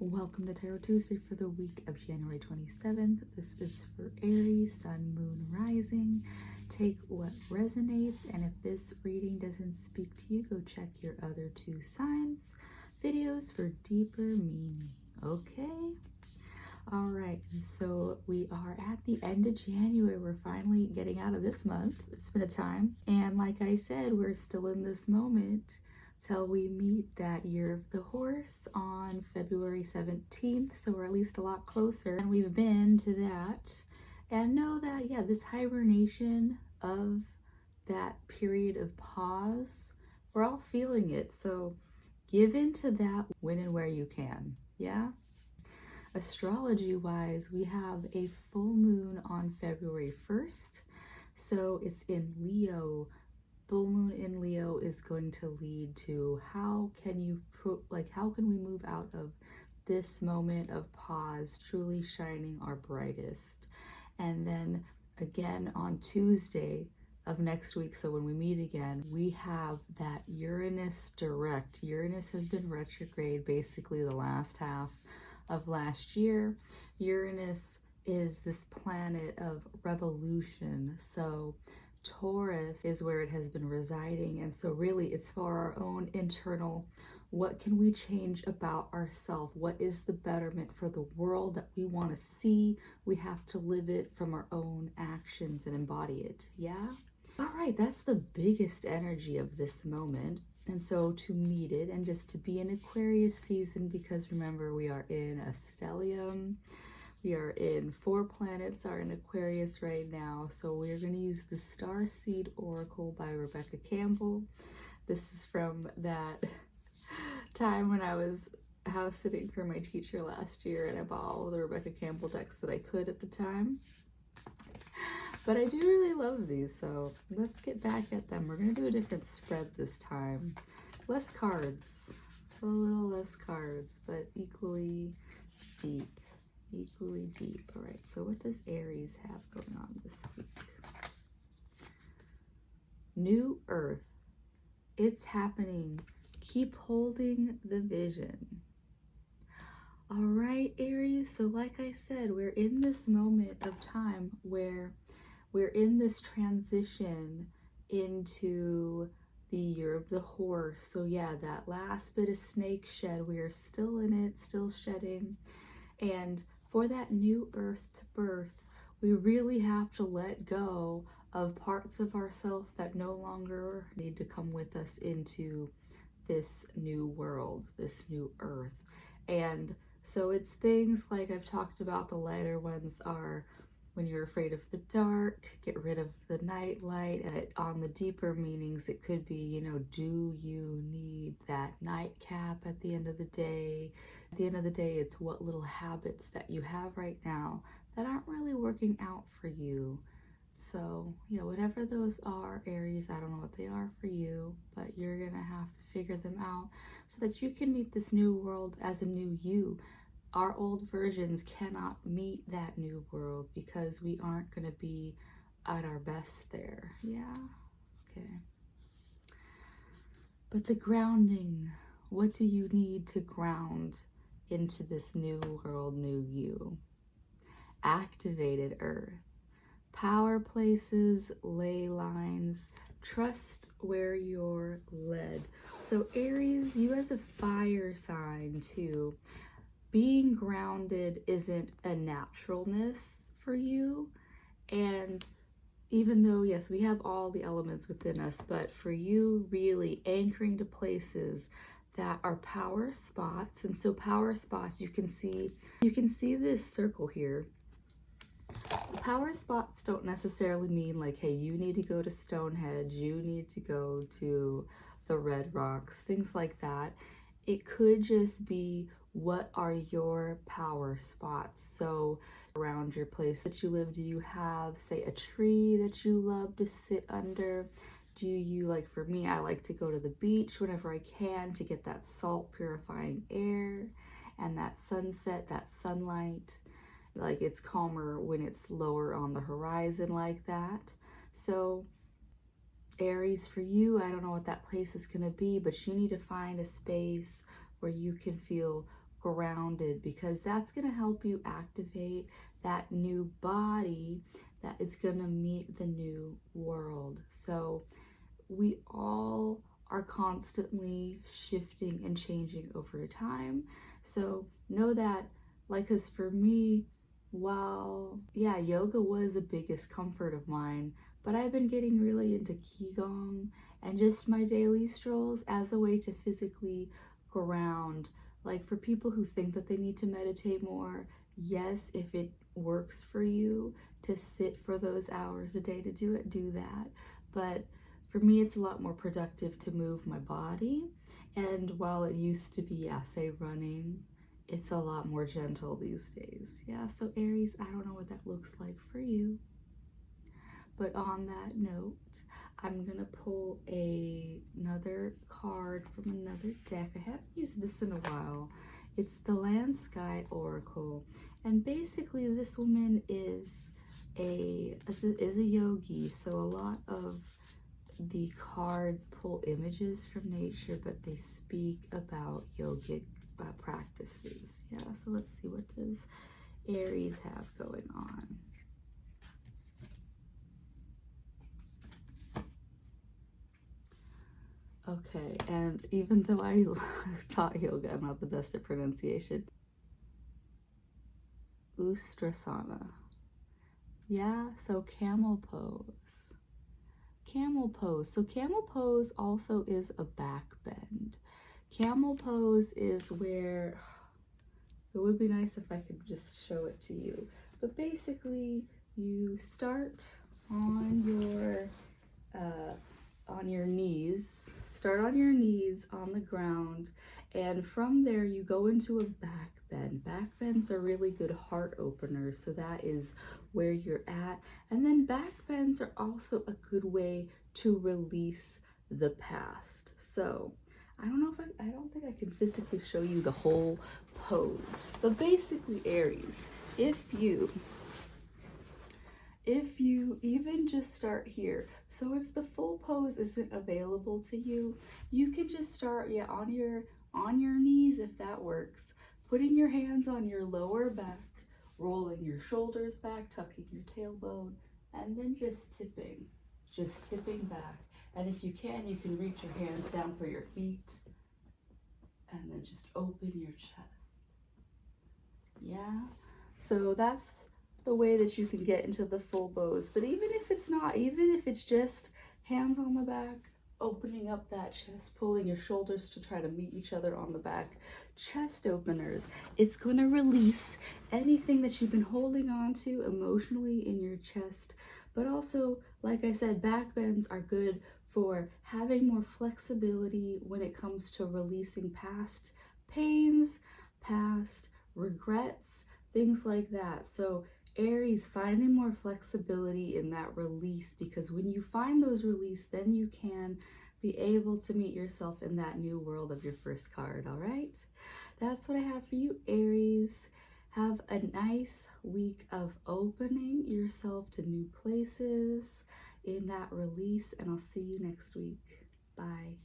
Welcome to Tarot Tuesday for the week of January 27th. This is for Aries, Sun, Moon, Rising. Take what resonates, and if this reading doesn't speak to you, go check your other two signs videos for deeper meaning. Okay? All right, so we are at the end of January. We're finally getting out of this month. It's been a time. And like I said, we're still in this moment till we meet that year of the horse on February 17th. So we're at least a lot closer. And we've been to that. And know that, yeah, this hibernation of that period of pause, we're all feeling it. So give into that when and where you can. Yeah? Astrology wise, we have a full moon on February 1st. So it's in Leo. Full moon in Leo is going to lead to how can we move out of this moment of pause, truly shining our brightest. And then again on Tuesday of next week, so when we meet again, we have that Uranus Direct. Uranus has been retrograde basically the last half of last year. Uranus is this planet of revolution, so Taurus is where it has been residing, and so really it's for our own internal, what can we change about ourselves? What is the betterment for the world that we want to see? We have to live it from our own actions and embody it. Yeah? All right, that's the biggest energy of this moment. And so to meet it and just to be in Aquarius season, because remember we are in a stellium. We are in 4 planets are in Aquarius right now. So we're going to use the StarSeed Oracle by Rebecca Campbell. This is from that time when I was house sitting for my teacher last year, and I bought all the Rebecca Campbell decks that I could at the time. But I do really love these, so let's get back at them. We're going to do a different spread this time. Less cards. A little less cards, but equally deep. Equally deep. All right, so what does Aries have going on this week? New Earth. It's happening. Keep holding the vision. All right, Aries, so like I said, we're in this moment of time where we're in this transition into the year of the horse. So yeah, that last bit of snake shed, we are still in it, still shedding. And for that new earth to birth, we really have to let go of parts of ourselves that no longer need to come with us into this new world, this new earth. And so it's things like I've talked about. The lighter ones are when you're afraid of the dark, get rid of the night light. And on the deeper meanings, it could be, do you need that nightcap at the end of the day? At the end of the day, it's what little habits that you have right now that aren't really working out for you. So, yeah, whatever those are, Aries, I don't know what they are for you, but you're going to have to figure them out so that you can meet this new world as a new you. Our old versions cannot meet that new world because we aren't going to be at our best there. Yeah? Okay. But the grounding, what do you need to ground into this new world, new you? Activated earth. Power places, ley lines, trust where you're led. So Aries, you as a fire sign too, being grounded isn't a naturalness for you. And even though, yes, we have all the elements within us, but for you, really anchoring to places that are power spots. And so power spots, you can see this circle here. Power spots don't necessarily mean like, hey, you need to go to Stonehenge, you need to go to the Red Rocks, things like that. It could just be, what are your power spots? So around your place that you live, do you have, say, a tree that you love to sit under? Do you, like for me, I like to go to the beach whenever I can to get that salt purifying air and that sunset, that sunlight. Like it's calmer when it's lower on the horizon like that. So Aries, for you, I don't know what that place is going to be, but you need to find a space where you can feel grounded, because that's going to help you activate that new body that is going to meet the new world. So we all are constantly shifting and changing over time. So know that, like, because for me, while, yeah, yoga was the biggest comfort of mine, but I've been getting really into Qigong and just my daily strolls as a way to physically ground. Like, for people who think that they need to meditate more, yes, if it works for you to sit for those hours a day to do it, do that. But for me, it's a lot more productive to move my body. And while it used to be, yeah, say running, it's a lot more gentle these days. Yeah, so Aries, I don't know what that looks like for you. But on that note, I'm gonna pull another card from another deck. I haven't used this in a while. It's the StarSeed Oracle. And basically this woman is a yogi, so a lot of the cards pull images from nature, but they speak about yogic practices. Yeah, so let's see, what does Aries have going on? Okay, and even though I taught yoga, I'm not the best at pronunciation. Ustrasana. Yeah, so camel pose. Camel pose. So camel pose also is a back bend. Camel pose is where, it would be nice if I could just show it to you, but basically you start on your knees. Start on your knees on the ground, and from there you go into a back bend. Back bends are really good heart openers, so that is where you're at. And then back bends are also a good way to release the past. So I don't think I can physically show you the whole pose, but basically, Aries, if you even just start here, so if the full pose isn't available to you, you can just start, yeah, on your knees, if that works, putting your hands on your lower back, rolling your shoulders back, tucking your tailbone, and then just tipping back. And if you can reach your hands down for your feet, and then just open your chest. Yeah, so that's the way that you can get into the full pose. But even if it's not, even if it's just hands on the back, opening up that chest, pulling your shoulders to try to meet each other on the back, chest openers, it's going to release anything that you've been holding on to emotionally in your chest. But also, like I said, back bends are good for having more flexibility when it comes to releasing past pains, past regrets, things like that. So Aries, finding more flexibility in that release, because when you find those release, then you can be able to meet yourself in that new world of your first card. All right, that's what I have for you, Aries. Have a nice week of opening yourself to new places in that release, and I'll see you next week. Bye.